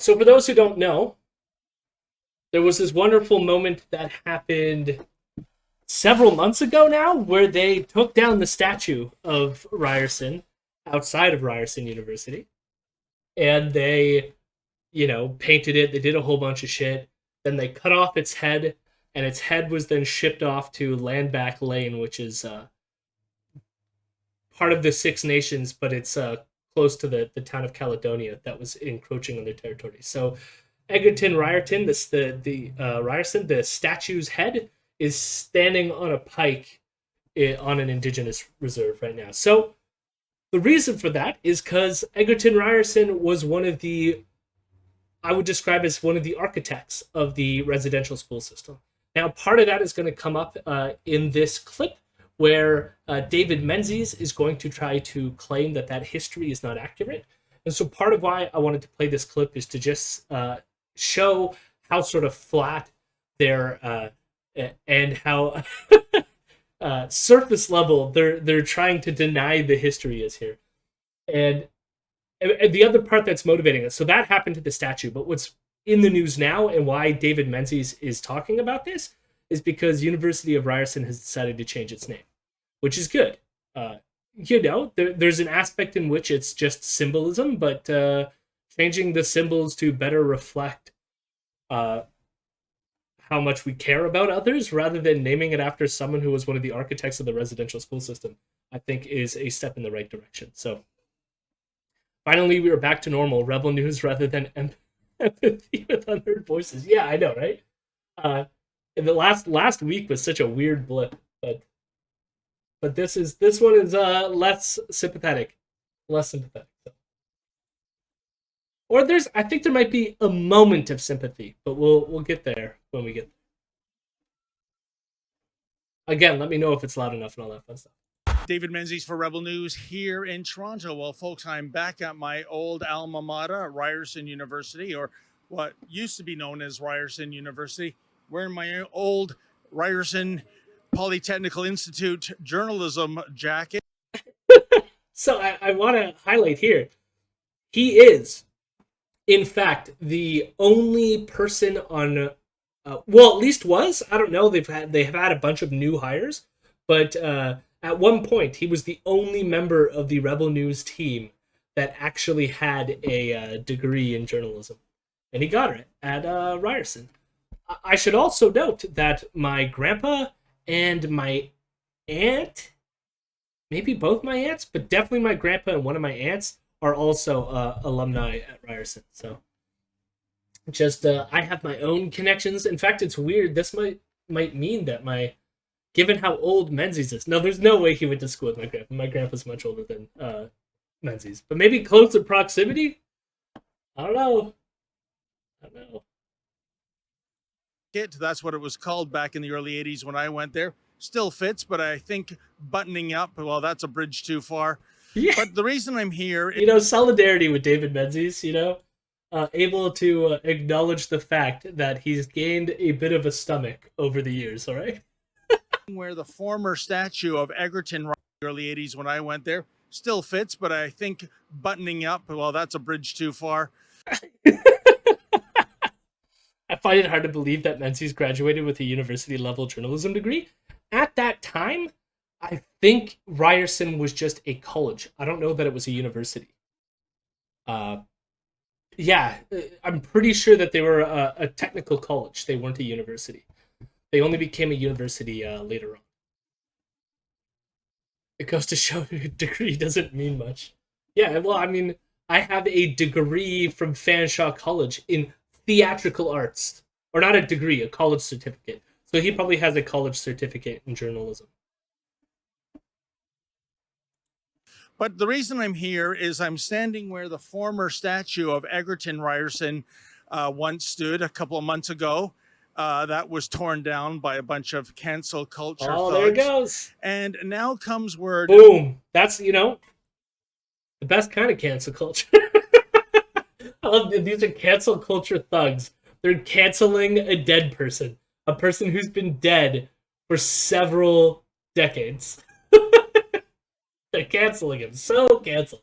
So for those who don't know, there was this wonderful moment that happened several months ago now where they took down the statue of Ryerson outside of Ryerson University. And they, painted it. They did a whole bunch of shit. Then they cut off its head, and its head was then shipped off to Landback Lane, which is part of the Six Nations, but it's close to the town of Caledonia that was encroaching on their territory. So Egerton Ryerson, Ryerson, the statue's head is standing on a pike on an indigenous reserve right now. So the reason for that is because Egerton Ryerson was I would describe as one of the architects of the residential school system. Now, part of that is going to come up in this clip where David Menzies is going to try to claim that history is not accurate. And so part of why I wanted to play this clip is to just show how sort of flat their and how surface level they're trying to deny the history is here. And the other part that's motivating us, so that happened to the statue, but what's in the news now and why David Menzies is talking about this is because University of Ryerson has decided to change its name, which is good. There's an aspect in which it's just symbolism, but changing the symbols to better reflect how much we care about others rather than naming it after someone who was one of the architects of the residential school system, I think is a step in the right direction. So finally, we are back to normal. Rebel news rather than empathy with unheard voices. Yeah, I know, right? And the last week was such a weird blip, but this one is less sympathetic, So. Or I think there might be a moment of sympathy, but we'll get there when we get there. Again, let me know if it's loud enough and all that fun stuff. David Menzies for Rebel News here in Toronto. Well, folks, I'm back at my old alma mater, Ryerson University, or what used to be known as Ryerson University, wearing my old Ryerson Polytechnical Institute journalism jacket. So I want to highlight here, he is, in fact, the only person on, at least was, I don't know, they have had a bunch of new hires, but at one point, he was the only member of the Rebel News team that actually had a degree in journalism. And he got it at Ryerson. I should also note that my grandpa and my aunt, maybe both my aunts, but definitely my grandpa and one of my aunts are also alumni at Ryerson. So just I have my own connections. In fact, it's weird. This might mean that given how old Menzies is. No, there's no way he went to school with my grandpa. My grandpa's much older than Menzies. But maybe closer proximity? I don't know. That's what it was called back in the early 80s when I went there. Still fits, but I think buttoning up, well, that's a bridge too far. Yeah. But the reason I'm here... solidarity with David Menzies, able to acknowledge the fact that he's gained a bit of a stomach over the years, all right? Where the former statue of Egerton Ryerson in the early 80s when I went there still fits, but I think buttoning up, well, that's a bridge too far. I find it hard to believe that Menzies graduated with a university-level journalism degree. At that time, I think Ryerson was just a college. I don't know that it was a university. Yeah, I'm pretty sure that they were a technical college. They weren't a university. They only became a university later on. It goes to show a degree doesn't mean much. Yeah, well, I mean, I have a degree from Fanshawe College in theatrical arts. Or not a degree, a college certificate. So he probably has a college certificate in journalism. But the reason I'm here is I'm standing where the former statue of Egerton Ryerson once stood a couple of months ago. That was torn down by a bunch of cancel culture thugs. There it goes. And now comes word... Boom. That's, the best kind of cancel culture. I love these are cancel culture thugs. They're canceling a dead person. A person who's been dead for several decades. They're canceling him. So canceled.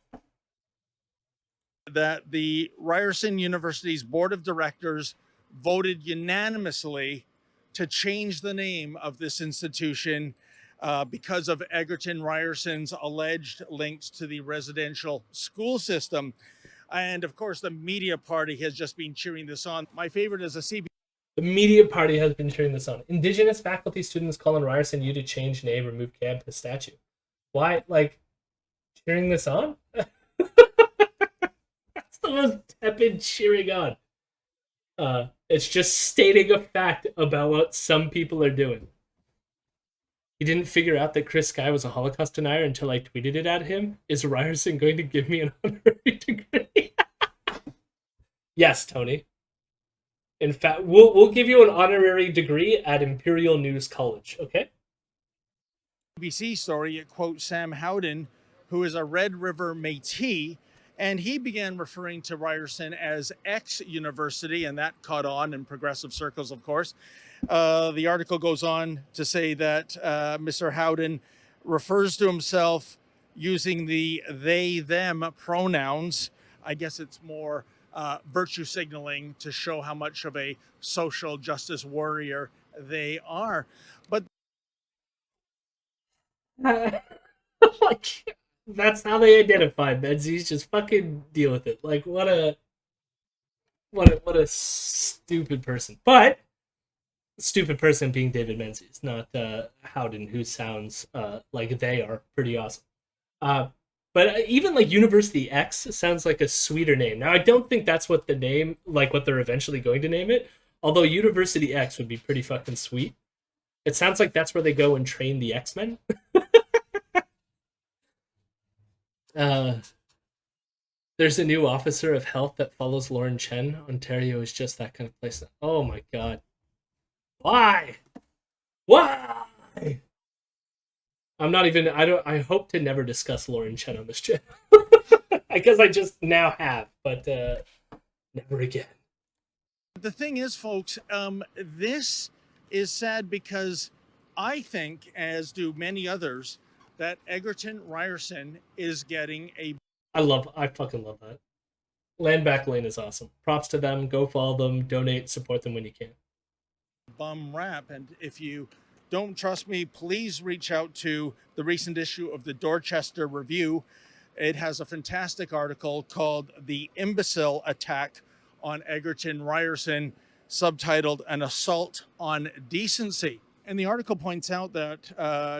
that the Ryerson University's board of directors voted unanimously to change the name of this institution because of Egerton Ryerson's alleged links to the residential school system. And of course, the media party has just been cheering this on. My favorite is a CB. The media party has been cheering this on. Indigenous faculty students calling Ryerson U to change name, remove campus statue. Why, like, cheering this on? That's the most tepid cheering on. It's just stating a fact about what some people are doing. He didn't figure out that Chris Sky was a Holocaust denier until I tweeted it at him. Is Ryerson going to give me an honorary degree? Yes, Tony. In fact, we'll give you an honorary degree at Imperial News College, okay? BBC story, it quotes Sam Howden, who is a Red River Métis, and he began referring to Ryerson as ex-university, and that caught on in progressive circles, of course. The article goes on to say that Mr. Howden refers to himself using the they-them pronouns. I guess it's more virtue signaling to show how much of a social justice warrior they are. But like, that's how they identify Menzies. Just fucking deal with it. Like, what a stupid person. But stupid person being David Menzies, not Howden, who sounds like they are pretty awesome. But even like University X sounds like a sweeter name. Now, I don't think that's what the name, like what they're eventually going to name it. Although University X would be pretty fucking sweet. It sounds like that's where they go and train the X-Men. There's a new officer of health that follows Lauren Chen. Ontario is just that kind of place. Oh my god. Why? Why? I'm not even. I hope to never discuss Lauren Chen on this channel. I guess I just now have, but never again. The thing is, folks, this is sad because I think, as do many others, that Egerton Ryerson is getting a. I fucking love that. Land Back Lane is awesome. Props to them. Go follow them. Donate. Support them when you can. Bum rap, and if you don't trust me, please reach out to the recent issue of the Dorchester Review. It has a fantastic article called "The Imbecile Attack on Egerton Ryerson," subtitled "An Assault on Decency." And the article points out that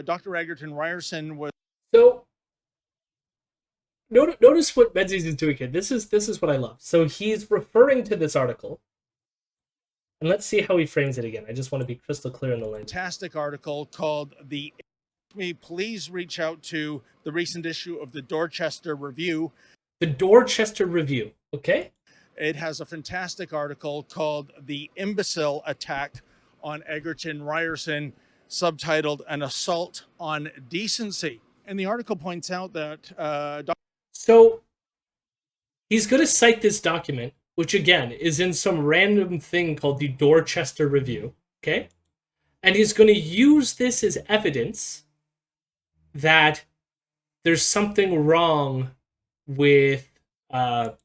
Dr. Egerton Ryerson was. So notice what Menzies is doing here. This is what I love. So he's referring to this article. And let's see how he frames it again. I just want to be crystal clear on the language. Fantastic article called "The." Please reach out to the recent issue of the Dorchester Review. The Dorchester Review, okay? It has a fantastic article called "The Imbecile Attack on Egerton Ryerson," subtitled "An Assault on Decency." And the article points out that. So he's going to cite this document, which again is in some random thing called the Dorchester Review, okay? And he's going to use this as evidence that there's something wrong with the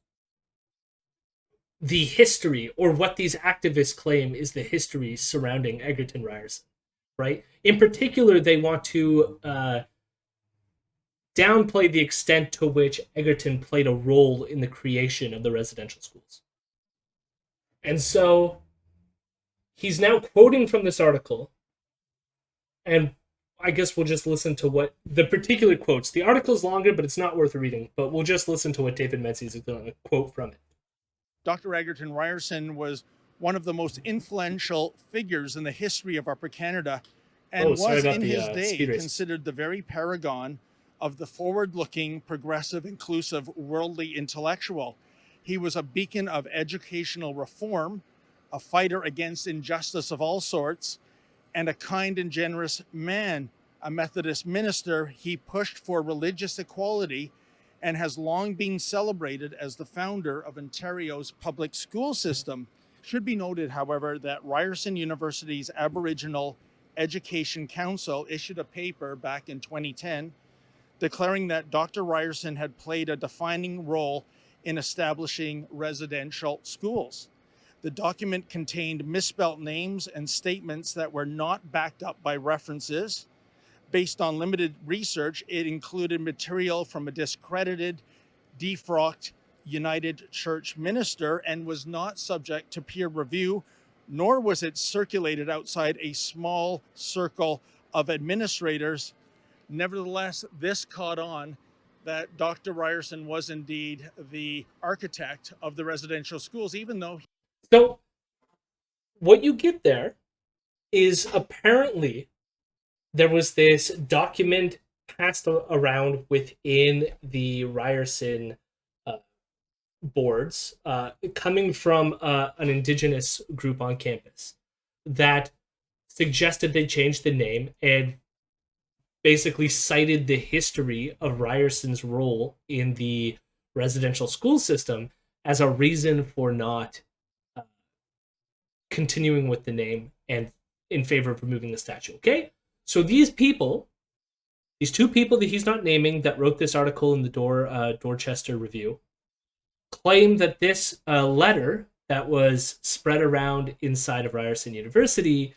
history, or what these activists claim is the history surrounding Egerton Ryerson, right? In particular, they want to downplay the extent to which Egerton played a role in the creation of the residential schools. And so he's now quoting from this article, and I guess we'll just listen to what the particular quotes. The article's longer, but it's not worth reading, but we'll just listen to what David Menzies is going to quote from it. Dr. Egerton Ryerson was one of the most influential figures in the history of Upper Canada, and was in his day considered the very paragon of the forward-looking, progressive, inclusive, worldly intellectual. He was a beacon of educational reform, a fighter against injustice of all sorts, and a kind and generous man. A Methodist minister, he pushed for religious equality and has long been celebrated as the founder of Ontario's public school system. It should be noted, however, that Ryerson University's Aboriginal Education Council issued a paper back in 2010 declaring that Dr. Ryerson had played a defining role in establishing residential schools. The document contained misspelt names and statements that were not backed up by references. Based on limited research, it included material from a discredited, defrocked United Church minister and was not subject to peer review, nor was it circulated outside a small circle of administrators. Nevertheless, this caught on that Dr. Ryerson was indeed the architect of the residential schools, even though. So what you get there is apparently there was this document passed around within the Ryerson boards, coming from an indigenous group on campus that suggested they change the name and basically cited the history of Ryerson's role in the residential school system as a reason for not continuing with the name and in favor of removing the statue. Okay? So these people, these two people that he's not naming that wrote this article in the Dorchester Review, claim that this letter that was spread around inside of Ryerson University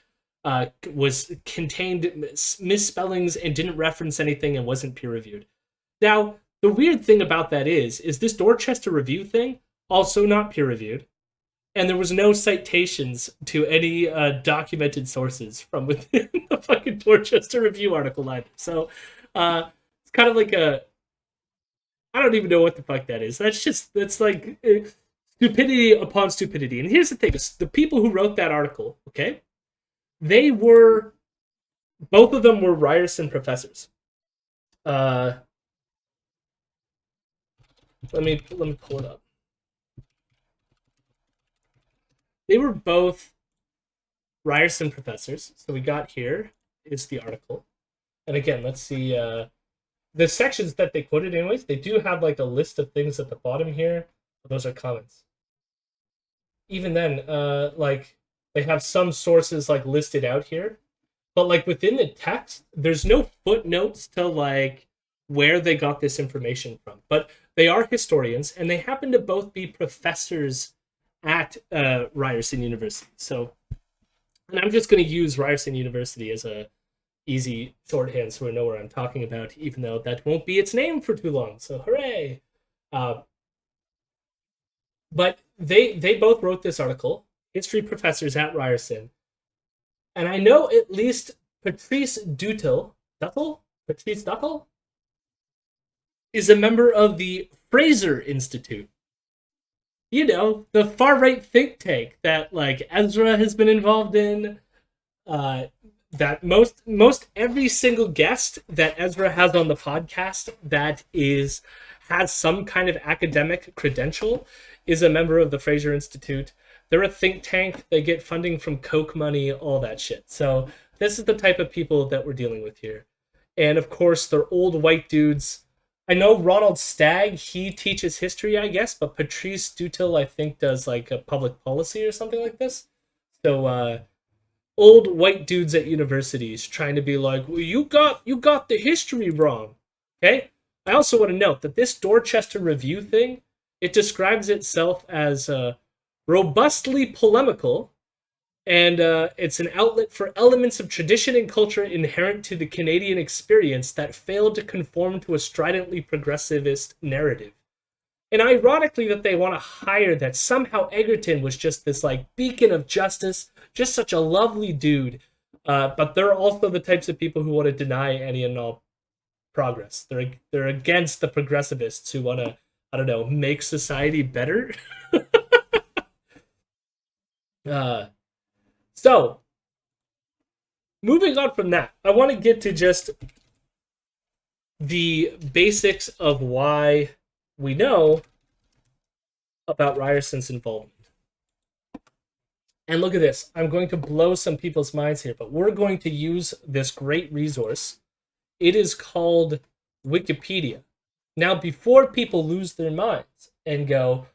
was contained misspellings and didn't reference anything and wasn't peer reviewed. Now, the weird thing about that is this Dorchester Review thing also not peer reviewed, and there was no citations to any documented sources from within the fucking Dorchester Review article either. So it's kind of like I don't even know what the fuck that is. That's like stupidity upon stupidity. And here's the thing: the people who wrote that article, okay, both of them were Ryerson professors. Let me pull it up. They were both Ryerson professors. So we got here is the article. And again, let's see the sections that they quoted anyways, they do have like a list of things at the bottom here. Those are comments. Even then, like they have some sources like listed out here, but like within the text, there's no footnotes to like where they got this information from. But they are historians, and they happen to both be professors at Ryerson University. So, and I'm just going to use Ryerson University as a easy shorthand so we know what I'm talking about, even though that won't be its name for too long. So hooray! But they both wrote this article, history professors at Ryerson, and I know at least Patrice Dutil is a member of the Fraser Institute. You know, the far right think tank that like Ezra has been involved in. That most every single guest that Ezra has on the podcast that has some kind of academic credential is a member of the Fraser Institute. They're a think tank. They get funding from Koch money, all that shit. So this is the type of people that we're dealing with here. And of course, they're old white dudes. I know Ronald Stagg, he teaches history, I guess, but Patrice Dutil, I think, does like a public policy or something like this. So old white dudes at universities trying to be like, well, you got the history wrong. Okay? I also want to note that this Dorchester Review thing, it describes itself as robustly polemical, and it's an outlet for elements of tradition and culture inherent to the Canadian experience that failed to conform to a stridently progressivist narrative. And ironically that they want to hire that somehow Egerton was just this like beacon of justice, just such a lovely dude. But they're also the types of people who want to deny any and all progress. They're against the progressivists who want to, I don't know, make society better. So, moving on from that, I want to get to just the basics of why we know about Ryerson's involvement. And look at this. I'm going to blow some people's minds here, but we're going to use this great resource. It is called Wikipedia. Now, before people lose their minds and go,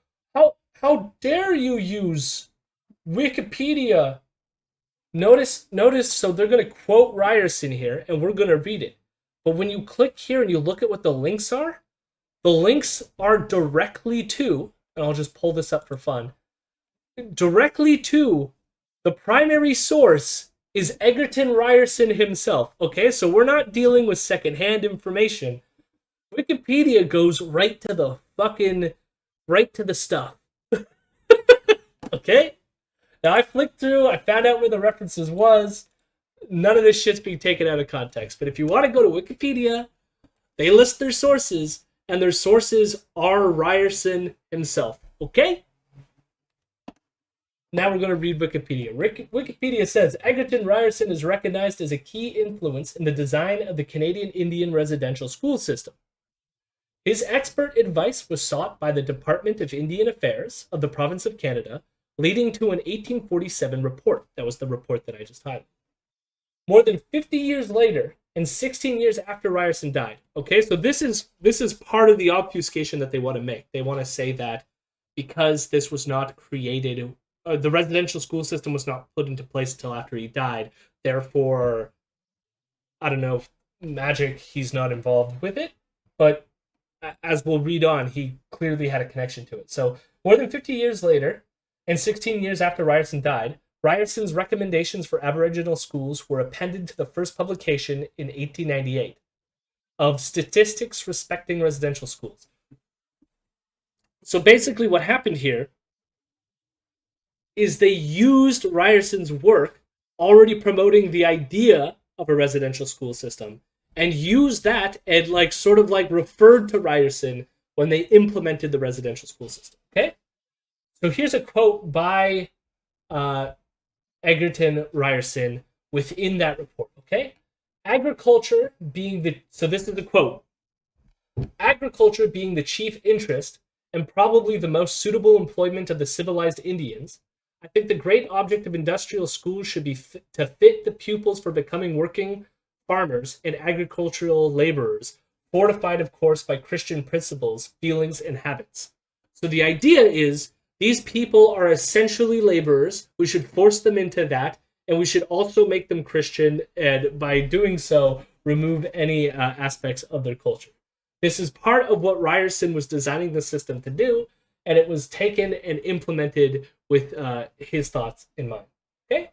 how dare you use Wikipedia? Notice, so they're going to quote Ryerson here, and we're going to read it. But when you click here and you look at what the links are, The links are directly to, and I'll just pull this up for fun, directly to the primary source is Egerton Ryerson himself. Okay, so we're not dealing with secondhand information. Wikipedia goes right to the fucking, right to the stuff. Okay? Now I flicked through, I found out where the references was. None of this shit's being taken out of context. But if you want to go to Wikipedia, they list their sources, and their sources are Ryerson himself. Okay? Now we're going to read Wikipedia. Wikipedia says Egerton Ryerson is recognized as a key influence in the design of the Canadian Indian residential school system. His expert advice was sought by the Department of Indian Affairs of the Province of Canada, leading to an 1847 report. That was the report that I just highlighted. More than 50 years later, and 16 years after Ryerson died. Okay, so this is part of the obfuscation that they want to make. They want to say that because this was not created, the residential school system was not put into place until after he died. Therefore, I don't know if magic, he's not involved with it. But as we'll read on, he clearly had a connection to it. So more than 50 years later, and 16 years after Ryerson died, Ryerson's recommendations for Aboriginal schools were appended to the first publication in 1898 of Statistics Respecting Residential Schools. So basically what happened here is they used Ryerson's work already promoting the idea of a residential school system and used that and sort of referred to Ryerson when they implemented the residential school system. Okay? So here's a quote by Egerton Ryerson within that report, okay? Agriculture being so this is the quote. Agriculture being the chief interest and probably the most suitable employment of the civilized Indians, I think the great object of industrial schools should be to fit the pupils for becoming working farmers and agricultural laborers, fortified, of course, by Christian principles, feelings, and habits. So the idea is these people are essentially laborers. We should force them into that, and we should also make them Christian, and by doing so, remove any aspects of their culture. This is part of what Ryerson was designing the system to do, and it was taken and implemented with his thoughts in mind. Okay?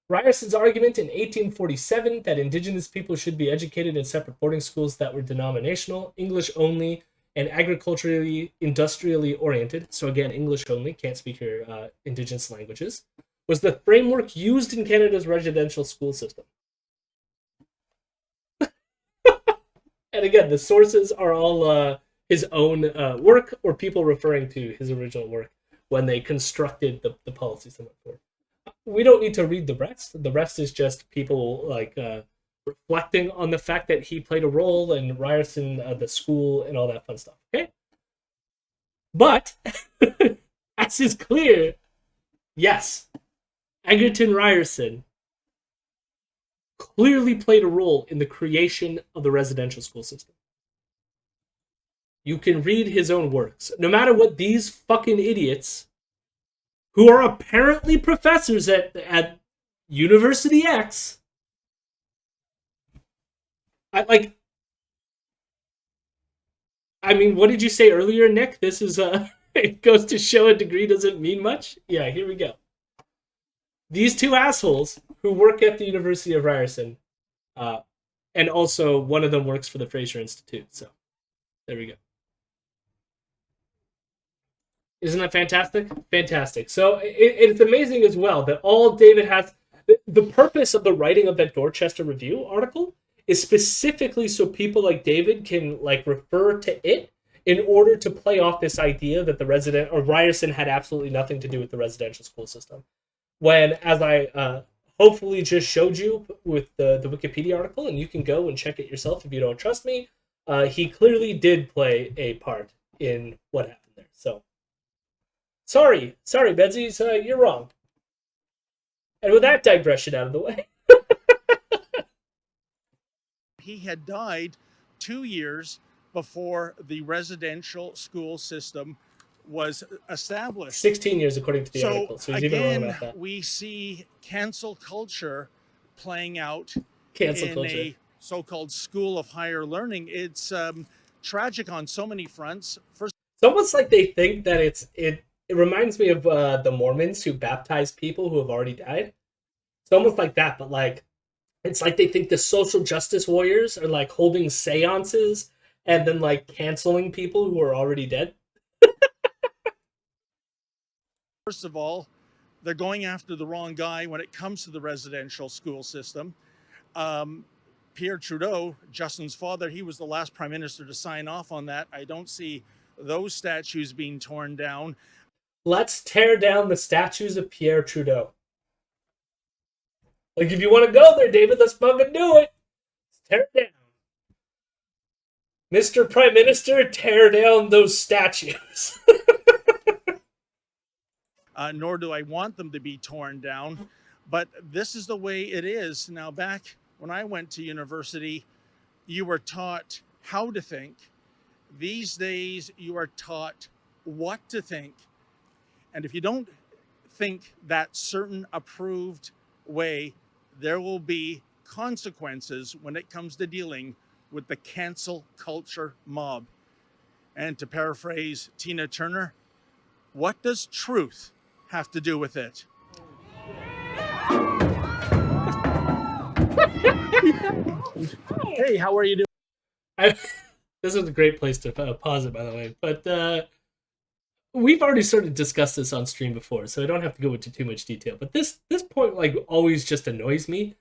Ryerson's argument in 1847 that indigenous people should be educated in separate boarding schools that were denominational, English only, and agriculturally, industrially oriented, so again, English only, can't speak your indigenous languages, was the framework used in Canada's residential school system. And again, the sources are all his own work or people referring to his original work when they constructed the policies and went forward. We don't need to read the rest. The rest is just people reflecting on the fact that he played a role in Ryerson, the school, and all that fun stuff. Okay? But, as is clear, yes, Egerton Ryerson clearly played a role in the creation of the residential school system. You can read his own works. No matter what these fucking idiots, who are apparently professors at University X, I mean, what did you say earlier, Nick? This is it goes to show a degree doesn't mean much. Yeah, here we go. These two assholes who work at the University of Ryerson, and also one of them works for the Fraser Institute. So there we go. Isn't that fantastic? Fantastic. So it's amazing as well that all David has. The purpose of the writing of that Dorchester Review article is specifically so people like David can refer to it in order to play off this idea that Ryerson had absolutely nothing to do with the residential school system. When, as I hopefully just showed you with the Wikipedia article, and you can go and check it yourself if you don't trust me, he clearly did play a part in what happened there. So, sorry, Menzies, you're wrong. And with that digression out of the way. He had died 2 years before the residential school system was established. 16 years, according to the article. So he's even wrong about that. We see cancel culture playing out Cancel in culture. a so-called school of higher learning. It's tragic on so many fronts. First It's almost like they think that it reminds me of the Mormons who baptize people who have already died. It's almost like that, but like it's like they think the social justice warriors are like holding seances and then like canceling people who are already dead. first of all, they're going after the wrong guy when it comes to the residential school system. Um, Pierre Trudeau, Justin's father, he was the last prime minister to sign off on that. I don't see those statues being torn down. Let's tear down the statues of Pierre Trudeau. Like, if you want to go there, David, let's fucking do it. Let's tear it down. Mr. Prime Minister, tear down those statues. Nor do I want them to be torn down. But this is the way it is. Now, back when I went to university, you were taught how to think. These days, you are taught what to think. And if you don't think that certain approved way, there will be consequences when it comes to dealing with the cancel culture mob. And to paraphrase Tina Turner, what does truth have to do with it? Hey, how are you doing? This is a great place to pause it, by the way. But we've already sort of discussed this on stream before, so I don't have to go into too much detail. But this point, like, always just annoys me.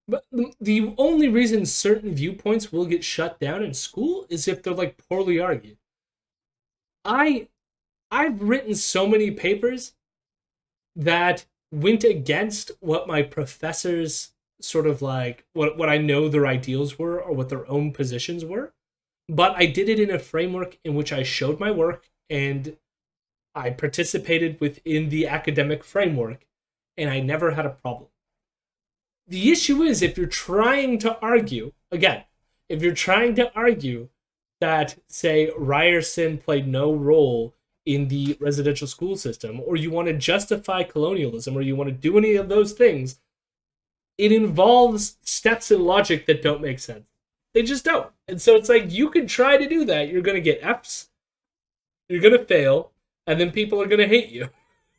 But the only reason certain viewpoints will get shut down in school is if they're like poorly argued. I've written so many papers that went against what my professors sort of like what I know their ideals were or what their own positions were, but I did it in a framework in which I showed my work and I participated within the academic framework and I never had a problem. The issue is if you're trying to argue, again, if you're trying to argue that, say, Ryerson played no role in the residential school system, or you want to justify colonialism, or you want to do any of those things, it involves steps in logic that don't make sense. They just don't. And so it's like, you can try to do that. You're going to get Fs, you're going to fail, and then people are going to hate you.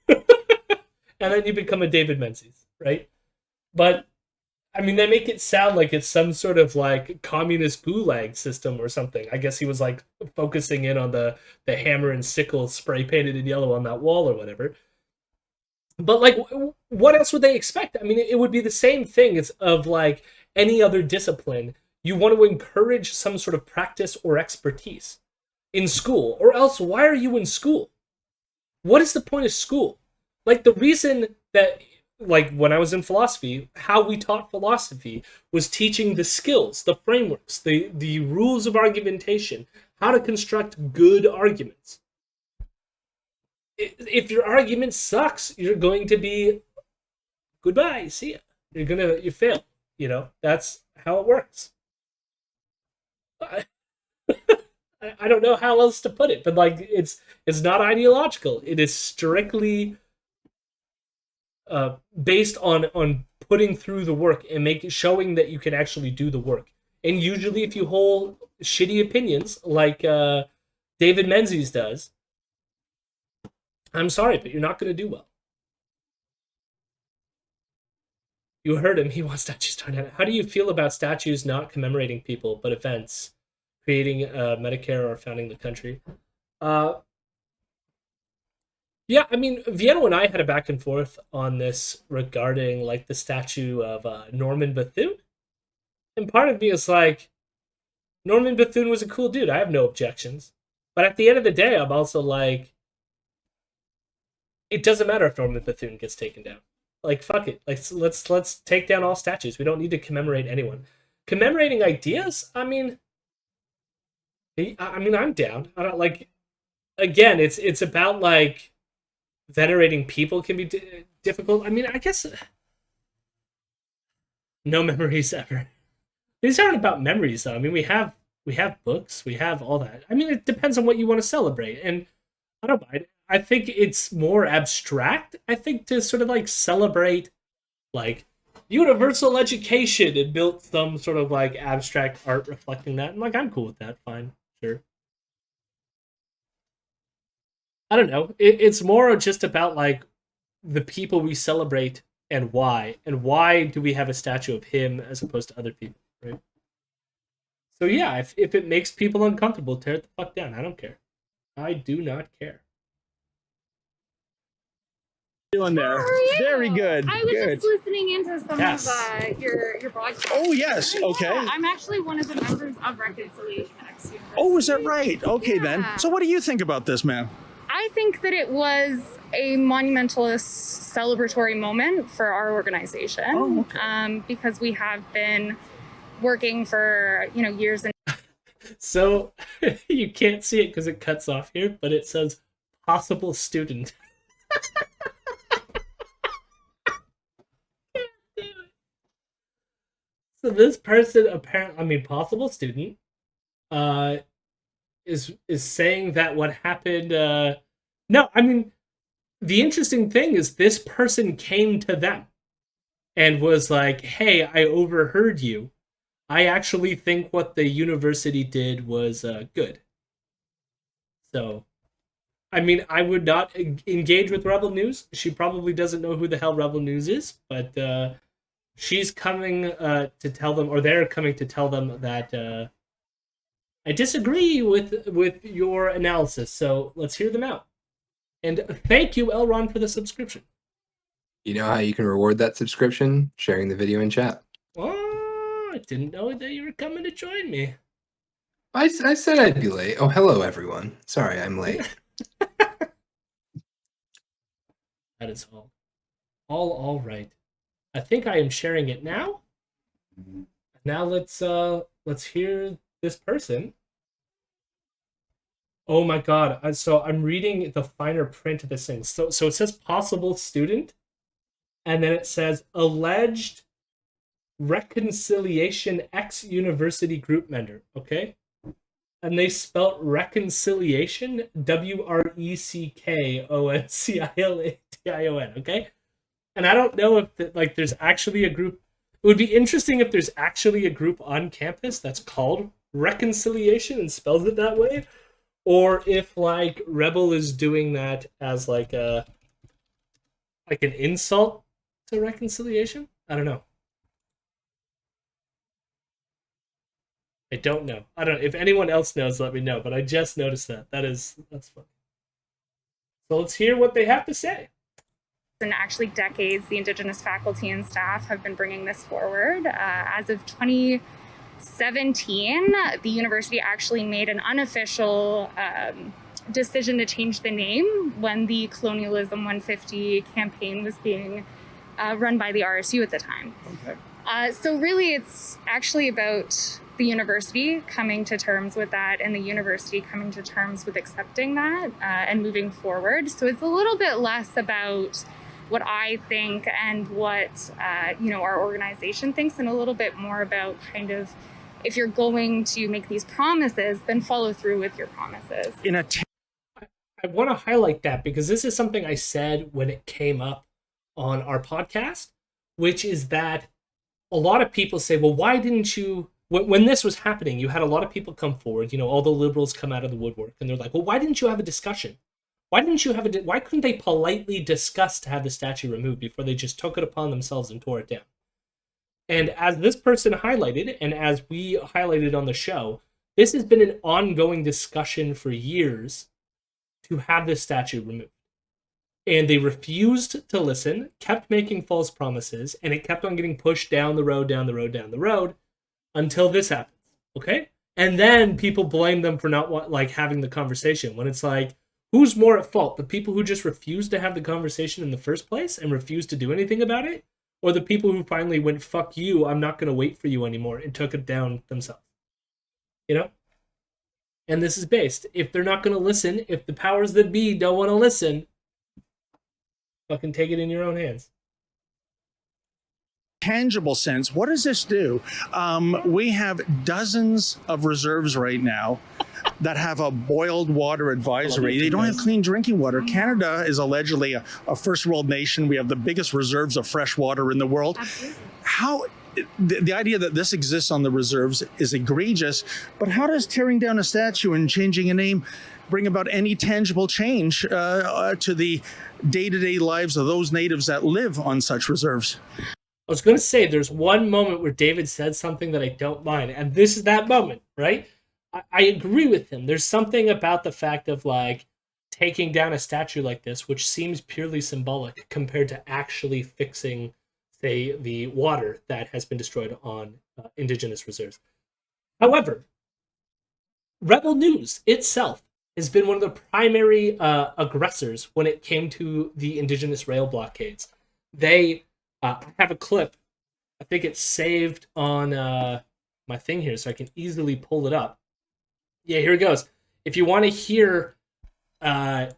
And then you become a David Menzies, right? But I mean, they make it sound like it's some sort of like communist gulag system or something. I guess he was like focusing in on the hammer and sickle spray painted in yellow on that wall or whatever. But like, what else would they expect? I mean, it would be the same thing as of like any other discipline. You want to encourage some sort of practice or expertise in school, or else why are you in school? What is the point of school? Like, the reason that, like, when I was in philosophy, how we taught philosophy was teaching the skills, the frameworks, the rules of argumentation, how to construct good arguments. If your argument sucks, you're going to be goodbye, see ya. You fail. You know, that's how it works. I don't know how else to put it, but like, it's not ideological. It is strictly based on putting through the work and showing that you can actually do the work. And usually, if you hold shitty opinions like David Menzies does, I'm sorry, but you're not going to do well. You heard him. He wants statues torn down. How do you feel about statues not commemorating people, but events, creating Medicare or founding the country? Yeah, I mean, Vienna and I had a back and forth on this regarding like the statue of Norman Bethune, and part of me is like, Norman Bethune was a cool dude. I have no objections, but at the end of the day, I'm also like, it doesn't matter if Norman Bethune gets taken down. Like, fuck it. Like, let's take down all statues. We don't need to commemorate anyone. Commemorating ideas, I mean, I'm down. I don't like. Again, it's about like venerating people can be difficult. I mean, I guess no memories ever. These aren't about memories, though. I mean, we have books, we have all that. I mean, it depends on what you want to celebrate, and I don't mind. I think it's more abstract. I think to sort of like celebrate like universal education and built some sort of like abstract art reflecting that. And like, I'm cool with that. Fine, sure. I don't know. It's more just about like the people we celebrate and why. And why do we have a statue of him as opposed to other people, right? So yeah, if it makes people uncomfortable, tear it the fuck down. I don't care. I do not care. Doing there. Very good. I was Good. just listening into some Yes. of your broadcast. Oh, yes. Okay. Yeah, I'm actually one of the members of Reconciliation X University. Oh, is that right? Okay, then. Yeah. So what do you think about this, ma'am? I think that it was a monumentalist celebratory moment for our organization. Oh, okay. Because we have been working for years and So you can't see it because it cuts off here, but it says possible student. So this person apparently, I mean, possible student, is saying that what happened. No, I mean, the interesting thing is this person came to them and was like, "Hey, I overheard you. I actually think what the university did was good." So, I mean, I would not engage with Rebel News. She probably doesn't know who the hell Rebel News is, but she's coming to tell them, or they're coming to tell them that I disagree with your analysis. So let's hear them out. And thank you, Elron, for the subscription. You know how you can reward that subscription? Sharing the video in chat. Oh, I didn't know that you were coming to join me. I said I'd be late. Oh, hello, everyone. Sorry, I'm late. That is all right. I think I am sharing it now. Now let's hear this person. Oh my god! So I'm reading the finer print of this thing. So it says possible student, and then it says alleged Reconciliation X University group member. Okay, and they spelt reconciliation WRECKONCILATION. Okay, and I don't know if there's actually a group. It would be interesting if there's actually a group on campus that's called Reconciliation and spells it that way. Or if like Rebel is doing that as like an insult to reconciliation. I don't know. I don't know. I don't know. If anyone else knows, let me know. But I just noticed that. That's funny. So let's hear what they have to say. and actually decades, the Indigenous faculty and staff have been bringing this forward. As of 2017, the university actually made an unofficial decision to change the name when the Colonialism 150 campaign was being run by the RSU at the time. Okay. So really, it's actually about the university coming to terms with that and the university coming to terms with accepting that and moving forward. So it's a little bit less about what I think and what our organization thinks, and a little bit more about kind of, if you're going to make these promises, then follow through with your promises. I want to highlight that because this is something I said when it came up on our podcast, which is that a lot of people say, well, why didn't you, when this was happening, you had a lot of people come forward, all the liberals come out of the woodwork, and they're like, well, why didn't you have a discussion? Why couldn't they politely discuss to have the statue removed before they just took it upon themselves and tore it down? And as this person highlighted, and as we highlighted on the show, this has been an ongoing discussion for years to have this statue removed. And they refused to listen, kept making false promises, and it kept on getting pushed down the road, until this happens, okay? And then people blame them for not having the conversation, when it's like, who's more at fault? The people who just refused to have the conversation in the first place and refused to do anything about it? Or the people who finally went, fuck you, I'm not going to wait for you anymore, and took it down themselves? And this is based, if they're not going to listen, if the powers that be don't want to listen, fucking take it in your own hands. Tangible sense, what does this do? We have dozens of reserves right now that have a boiled water advisory. They don't have clean drinking water. Canada is allegedly a first world nation. We have the biggest reserves of fresh water in the world. Absolutely. how the idea that this exists on the reserves is egregious, but how does tearing down a statue and changing a name bring about any tangible change to the day-to-day lives of those natives that live on such reserves? I was going to say there's one moment where David said something that I don't mind, and this is that moment, right? I agree with him. There's something about the fact of like taking down a statue like this, which seems purely symbolic compared to actually fixing, say, the water that has been destroyed on indigenous reserves. However, Rebel News itself has been one of the primary aggressors when it came to the indigenous rail blockades. They have a clip. I think it's saved on my thing here, so I can easily pull it up. Yeah, here it goes. If you want to hear, I'll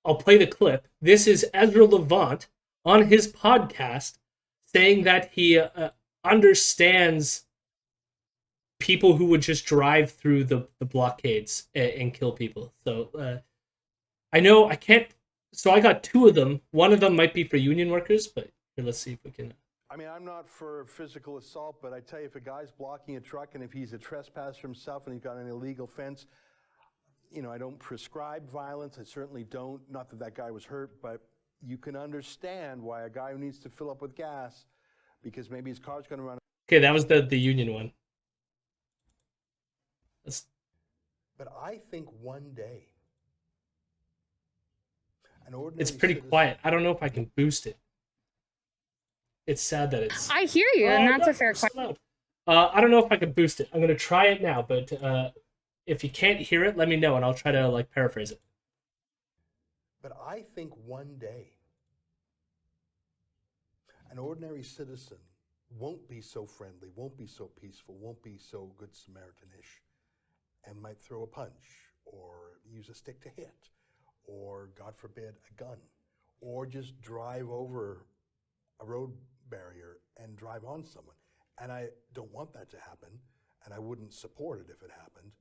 play the clip. This is Ezra Levant on his podcast saying that he understands people who would just drive through the blockades and kill people. So I know I can't. So I got two of them. One of them might be for union workers, but here, let's see if we can. I mean, I'm not for physical assault, but I tell you, if a guy's blocking a truck and if he's a trespasser himself and he's got an illegal fence, you know, I don't prescribe violence. I certainly don't. Not that that guy was hurt, but you can understand why a guy who needs to fill up with gas because maybe his car's going to run. Okay, that was the union one. But I think one day, an ordinary it's pretty quiet. I don't know if I can boost it. It's sad that it's... I hear you, and that's a fair question. I don't know if I can boost it. I'm going to try it now, but if you can't hear it, let me know, and I'll try to like paraphrase it. But I think one day, an ordinary citizen won't be so friendly, won't be so peaceful, won't be so good Samaritan-ish, and might throw a punch, or use a stick to hit, or, God forbid, a gun, or just drive over a road barrier and drive on someone. And I don't want that to happen, and I wouldn't support it if it happened,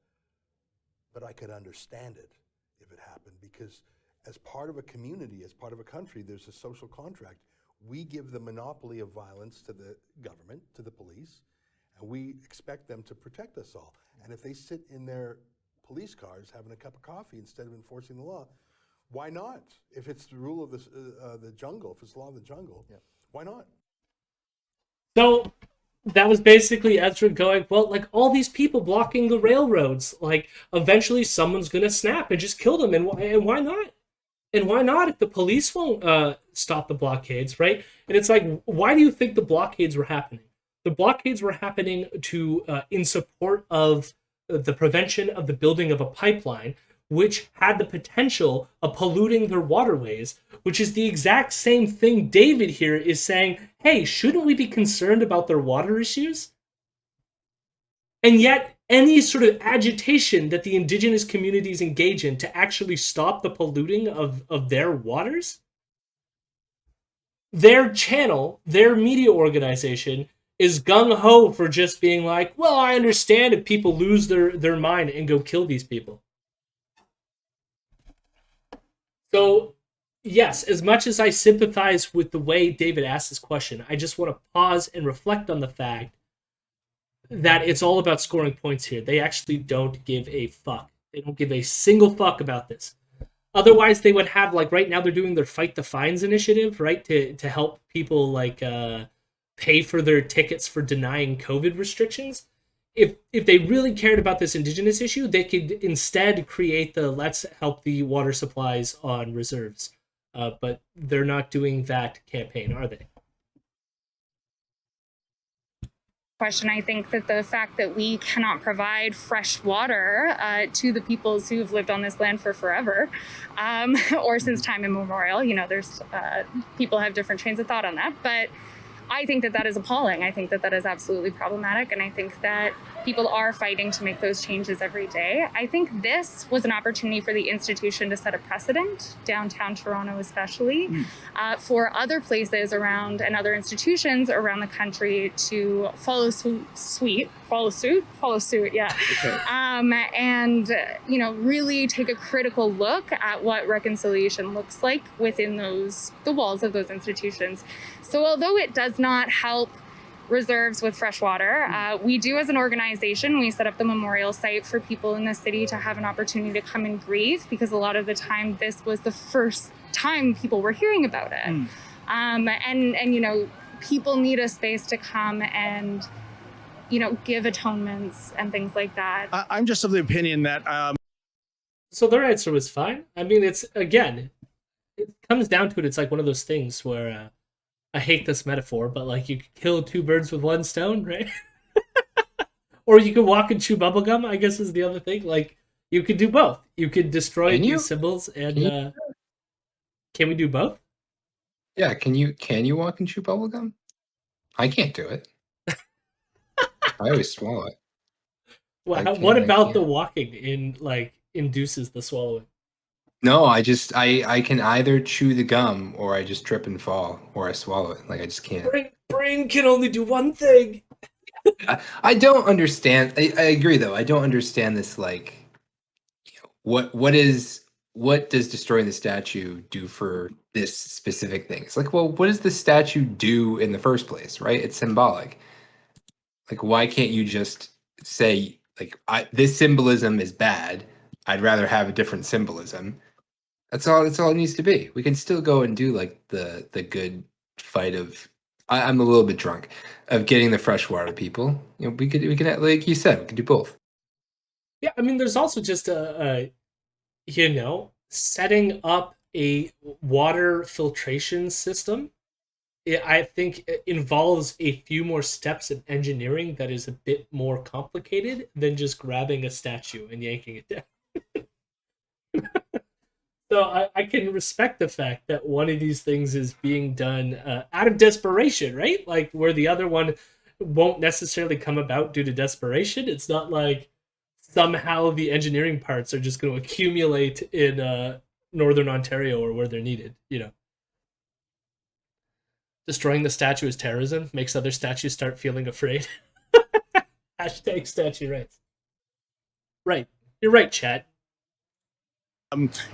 but I could understand it if it happened, because as part of a community, as part of a country, there's a social contract. We give the monopoly of violence to the government, to the police, and we expect them to protect us all. And if they sit in their police cars having a cup of coffee instead of enforcing the law, why not? If it's the rule of the jungle, if it's the law of the jungle, why not? So that was basically Ezra going, well, like all these people blocking the railroads, like eventually someone's going to snap and just kill them. And why not? And why not if the police won't stop the blockades, right? And it's like, why do you think the blockades were happening? The blockades were happening to in support of the prevention of the building of a pipeline, which had the potential of polluting their waterways, which is the exact same thing David here is saying, hey, shouldn't we be concerned about their water issues? And yet, any sort of agitation that the indigenous communities engage in to actually stop the polluting of their waters, their channel, their media organization is gung-ho for just being like, well, I understand if people lose their mind and go kill these people. So, yes, as much as I sympathize with the way David asked this question, I just want to pause and reflect on the fact that it's all about scoring points here. They actually don't give a fuck. They don't give a single fuck about this. Otherwise, they would have, like, right now they're doing their Fight the Fines initiative, right, to help people, like, pay for their tickets for denying COVID restrictions. If they really cared about this indigenous issue, they could instead create the let's help the water supplies on reserves. But they're not doing that campaign, are they? Question. I think that the fact that we cannot provide fresh water to the peoples who've lived on this land for forever, or since time immemorial, you know, there's people have different trains of thought on that, but I think that that is appalling. I think that that is absolutely problematic. And I think that people are fighting to make those changes every day. I think this was an opportunity for the institution to set a precedent, downtown Toronto especially, for other places around and other institutions around the country to follow suit, yeah. Okay. And, you know, really take a critical look at what reconciliation looks like within the walls of those institutions. So although it does not help reserves with fresh water. We do, as an organization, we set up the memorial site for people in the city to have an opportunity to come and grieve, because a lot of the time this was the first time people were hearing about it. And you know, people need a space to come and, you know, give atonements and things like that. I'm just of the opinion that So their answer was fine. I mean, it's, again, it comes down to it. It's like one of those things where I hate this metaphor, but like you could kill two birds with one stone, right? Or you could walk and chew bubblegum, I guess is the other thing. Like, you could do both. You could destroy these symbols, and can we do both? Yeah, can you walk and chew bubblegum? I can't do it. I always swallow it. Well, what about the walking induces the swallowing? No, I can either chew the gum, or I just trip and fall, or I swallow it. Like, I just can't. Brain can only do one thing. I don't understand. I agree, though. I don't understand this. Like, you know, what does destroying the statue do for this specific thing? It's like, well, what does the statue do in the first place, right? It's symbolic. Like, why can't you just say, like, this symbolism is bad. I'd rather have a different symbolism. That's all it needs to be. We can still go and do like the good fight of I'm a little bit drunk of getting the fresh water to people. You know, we could like you said, we could do both. Yeah, I mean, there's also just you know, setting up a water filtration system. I think it involves a few more steps in engineering that is a bit more complicated than just grabbing a statue and yanking it down. So I can respect the fact that one of these things is being done out of desperation, right? Like, where the other one won't necessarily come about due to desperation. It's not like somehow the engineering parts are just going to accumulate in Northern Ontario or where they're needed, you know. Destroying the statue is terrorism, makes other statues start feeling afraid. Hashtag statue rights. Right. You're right, chat.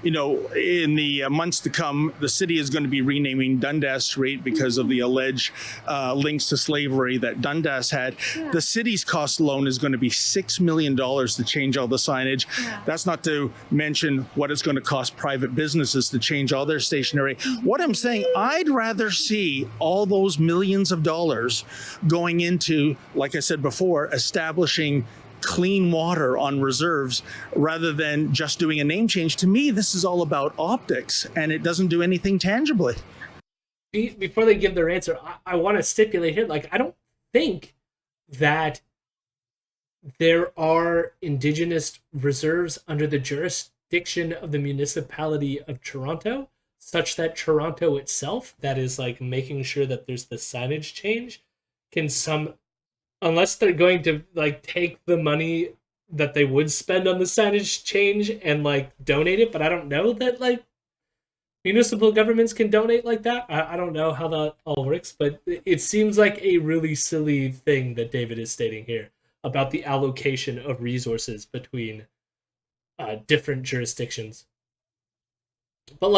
You know, in the months to come, the city is going to be renaming Dundas Street because of the alleged links to slavery that Dundas had. Yeah. The city's cost alone is going to be $6 million to change all the signage. Yeah. That's not to mention what it's going to cost private businesses to change all their stationery. What I'm saying, I'd rather see all those millions of dollars going into, like I said before, establishing clean water on reserves rather than just doing a name change. To me, this is all about optics, and it doesn't do anything tangibly. Before they give their answer, I want to stipulate here, like, I don't think that there are indigenous reserves under the jurisdiction of the municipality of Toronto, such that Toronto itself, that is like making sure that there's the signage change, can unless they're going to like take the money that they would spend on the signage change and like donate it, but I don't know that like municipal governments can donate like that. I don't know how that all works, but it seems like a really silly thing that David is stating here about the allocation of resources between different jurisdictions. But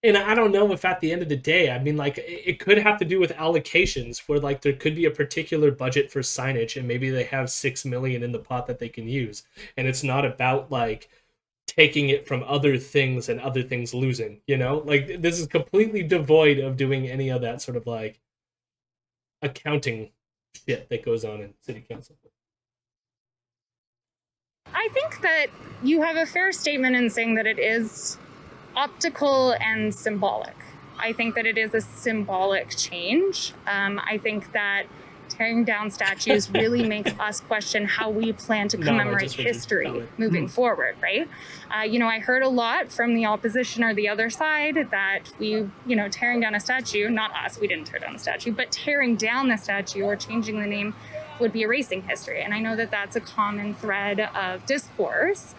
and I don't know if at the end of the day, I mean, like, it could have to do with allocations where, like, there could be a particular budget for signage and maybe they have $6 million in the pot that they can use. And it's not about, like, taking it from other things and other things losing, you know? Like, this is completely devoid of doing any of that sort of, like, accounting shit that goes on in city council. I think that you have a fair statement in saying that it is optical and symbolic. I think that it is a symbolic change. I think that tearing down statues really makes us question how we plan to commemorate history moving forward, right? You know, I heard a lot from the opposition or the other side that tearing down a statue, not us, we didn't tear down the statue, but tearing down the statue or changing the name would be erasing history. And I know that that's a common thread of discourse.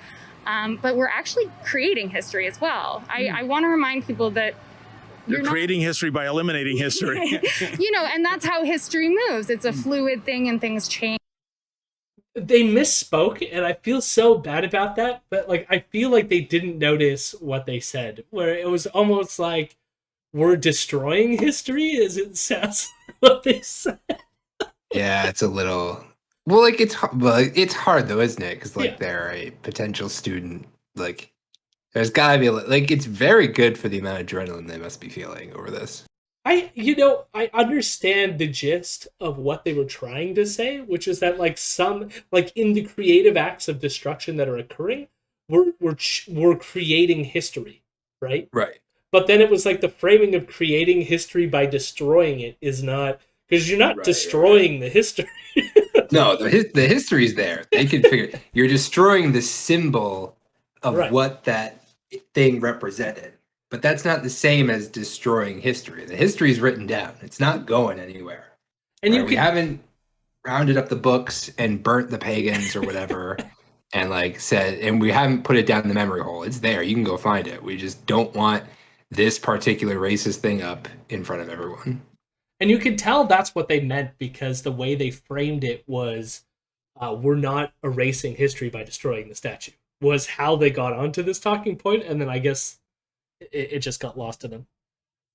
But we're actually creating history as well. I want to remind people that you're creating history by eliminating history. And that's how history moves. It's a fluid thing and things change. They misspoke, and I feel so bad about that. But like, I feel like they didn't notice what they said, where it was almost like we're destroying history, as it sounds what they said. Yeah, it's a little. Well, like it's hard though, isn't it? Because Yeah. like they're a potential student. Like, there's gotta be like it's very good for the amount of adrenaline they must be feeling over this. I understand the gist of what they were trying to say, which is that like in the creative acts of destruction that are occurring, we're creating history, right? Right. But then it was like the framing of creating history by destroying it is not, because you're not Right. destroying the history. No, the history's there. They can figure. You're destroying the symbol of Right. what that thing represented. But that's not the same as destroying history. The history is written down. It's not going anywhere. And Right? you We could haven't rounded up the books and burnt the pagans or whatever, and like said, and we haven't put it down in the memory hole. It's there. You can go find it. We just don't want this particular racist thing up in front of everyone. And you can tell that's what they meant, because the way they framed it was, we're not erasing history by destroying the statue, was how they got onto this talking point. And then I guess it just got lost to them.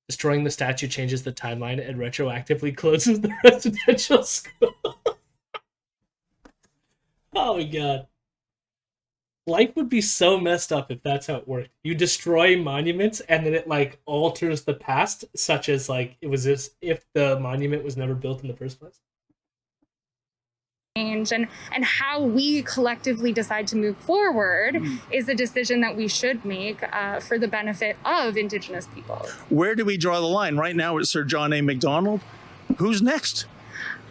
Destroying the statue changes the timeline and retroactively closes the residential school. Oh my god. Life would be so messed up if that's how it worked. You destroy monuments and then it like alters the past, such as like it was as if the monument was never built in the first place. Change and how we collectively decide to move forward is a decision that we should make for the benefit of Indigenous people. Where do we draw the line? Right now it's Sir John A. Macdonald. Who's next?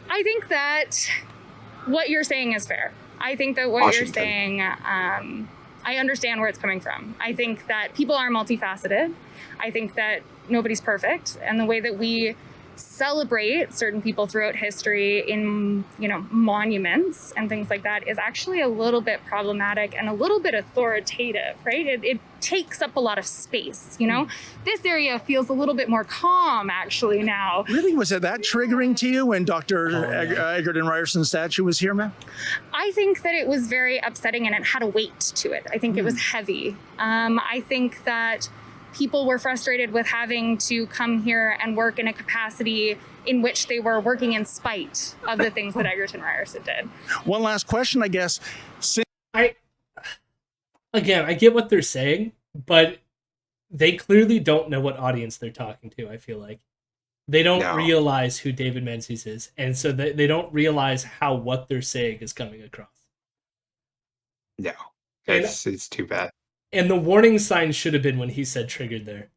I think that what you're saying is fair. I think that what Washington. you're saying, I understand where it's coming from. I think that people are multifaceted. I think that nobody's perfect. And the way that we celebrate certain people throughout history in, monuments and things like that is actually a little bit problematic and a little bit authoritative, right? It takes up a lot of space, This area feels a little bit more calm actually now. Really? Was it that triggering to you when Dr. Egerton Ryerson's statue was here, ma'am? I think that it was very upsetting and it had a weight to it. I think it was heavy. I think that people were frustrated with having to come here and work in a capacity in which they were working in spite of the things that Egerton Ryerson did. One last question, I guess. I get what they're saying, but they clearly don't know what audience they're talking to, I feel like. They don't realize who David Menzies is, and so they don't realize how what they're saying is coming across. No. It's too bad. And the warning sign should have been when he said triggered there.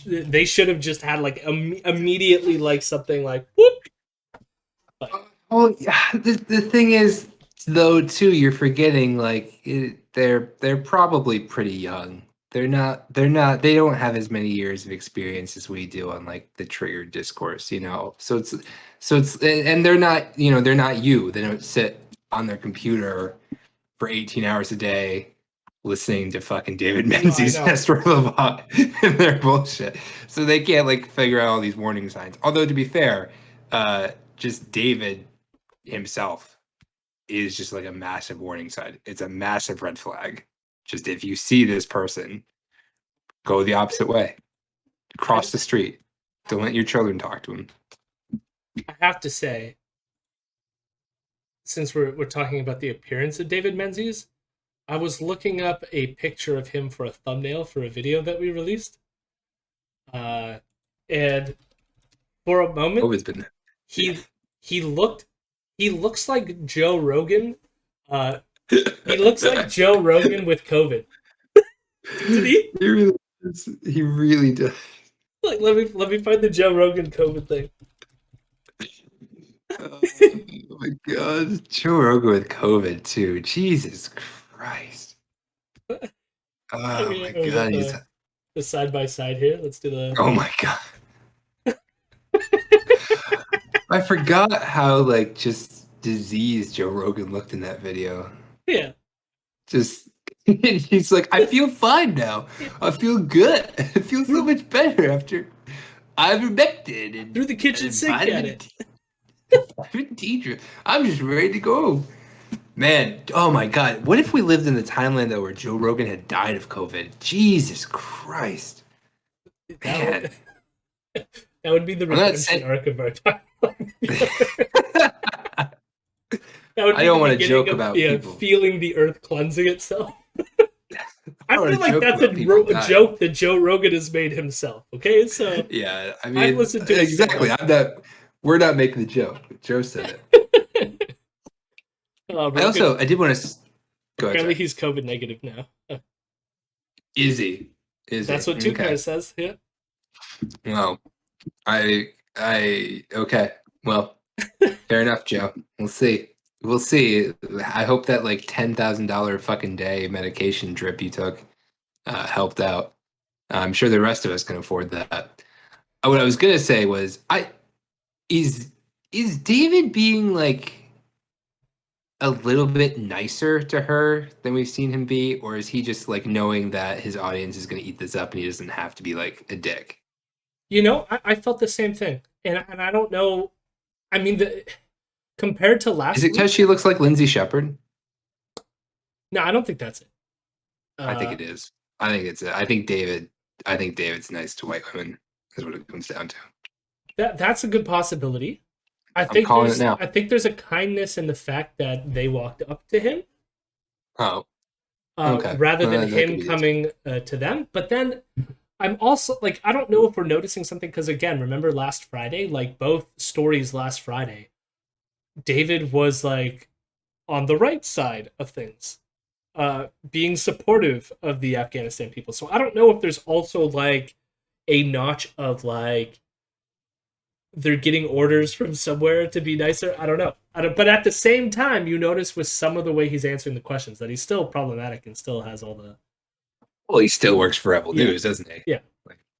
They should have just had like immediately like something like whoop. Well, yeah, the thing is though too, you're forgetting like they're probably pretty young. They don't have as many years of experience as we do on like the triggered discourse, So it's and they're not, they're not you. They don't sit on their computer for 18 hours a day listening to fucking David Menzies and their bullshit. So they can't like figure out all these warning signs. Although to be fair, just David himself is just like a massive warning sign. It's a massive red flag. Just if you see this person, go the opposite way. Cross the street. Don't let your children talk to him. I have to say, since we're talking about the appearance of David Menzies, I was looking up a picture of him for a thumbnail for a video that we released. And for a moment, he looks like Joe Rogan. He looks like Joe Rogan with COVID. Did he? He really does. Like, let me find the Joe Rogan COVID thing. Oh my god, Joe Rogan with COVID too. Jesus Christ. Oh my god. The side by side here. Let's do the. Oh my god. I forgot how like just diseased Joe Rogan looked in that video. Yeah. Just he's like, I feel fine now. I feel good. I feel so much better after ivermectin and through the kitchen sink at it. Teacher, I'm just ready to go. Man, oh my god. What if we lived in the timeline though where Joe Rogan had died of COVID? Jesus Christ. Man. That would be the I'm not redemption saying- arc of our timeline. That would be I don't the want to beginning joke of about the, people. feeling the Earth cleansing itself. I don't wanna feel like joke that's about people a dying. joke that Joe Rogan has made himself. Okay, so Yeah, I I've mean, listened to his exactly. stand-up. We're not making the joke. Joe said it. Rogan, I did want to go ahead. apparently Sorry. he's COVID negative now. Is he? That's what Okay. Tukar says. Yeah. Well, okay. Well, fair enough, Joe. We'll see. We'll see. I hope that like $10,000 fucking day medication drip you took helped out. I'm sure the rest of us can afford that. What I was gonna say was, is David being like a little bit nicer to her than we've seen him be, or is he just like knowing that his audience is gonna eat this up and he doesn't have to be like a dick? You know, I felt the same thing, and I don't know. I mean, compared to last Is it week, because she looks like Lindsay Shepherd? no, I don't think that's it. I think it is. I think it's it. I think David's nice to white women is what it comes down to. That's a good possibility. I'm calling it now. I think there's a kindness in the fact that they walked up to him, Oh, okay. rather Well, than that could him be it. coming to them. But then I'm also like, I don't know if we're noticing something because again, remember last Friday, like both stories last Friday, David was like on the right side of things, being supportive of the Afghanistan people. So I don't know if there's also like a notch of like they're getting orders from somewhere to be nicer. I don't know. But at the same time, you notice with some of the way he's answering the questions that he's still problematic and still has all the. Well, he still works for Rebel Yeah. News, doesn't he? Yeah.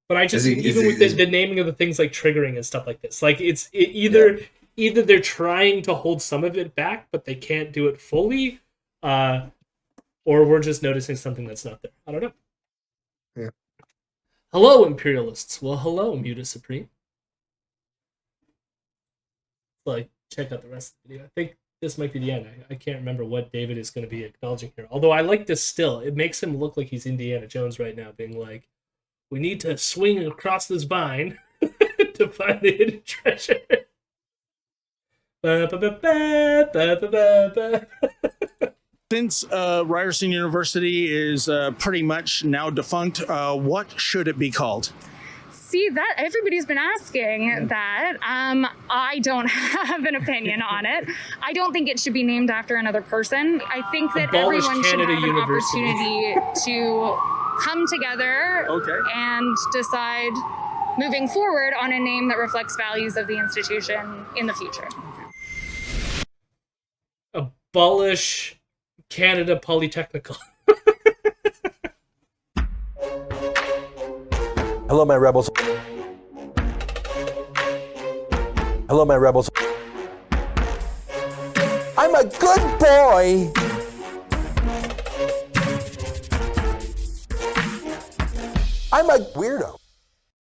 But I just Is he- even is with he- the naming of the things like triggering and stuff like this, like either they're trying to hold some of it back, but they can't do it fully, or we're just noticing something that's not there. I don't know. Yeah. Hello, imperialists. Well, hello, Muta Supreme. Like, check out the rest of the video. I think this might be the end. I can't remember what David is going to be acknowledging here. Although I like this still. It makes him look like he's Indiana Jones right now, being like, we need to swing across this vine to find the hidden treasure. Ba, ba, ba, ba, ba, ba, ba, ba. Since Ryerson University is pretty much now defunct, what should it be called? See, that everybody's been asking that. I don't have an opinion on it. I don't think it should be named after another person. I think that Abolish everyone should Canada have University. an opportunity to come together Okay. and decide moving forward on a name that reflects values of the institution in the future. Abolish Canada Polytechnical. Hello, my rebels. Hello, my rebels. I'm a good boy. I'm a weirdo.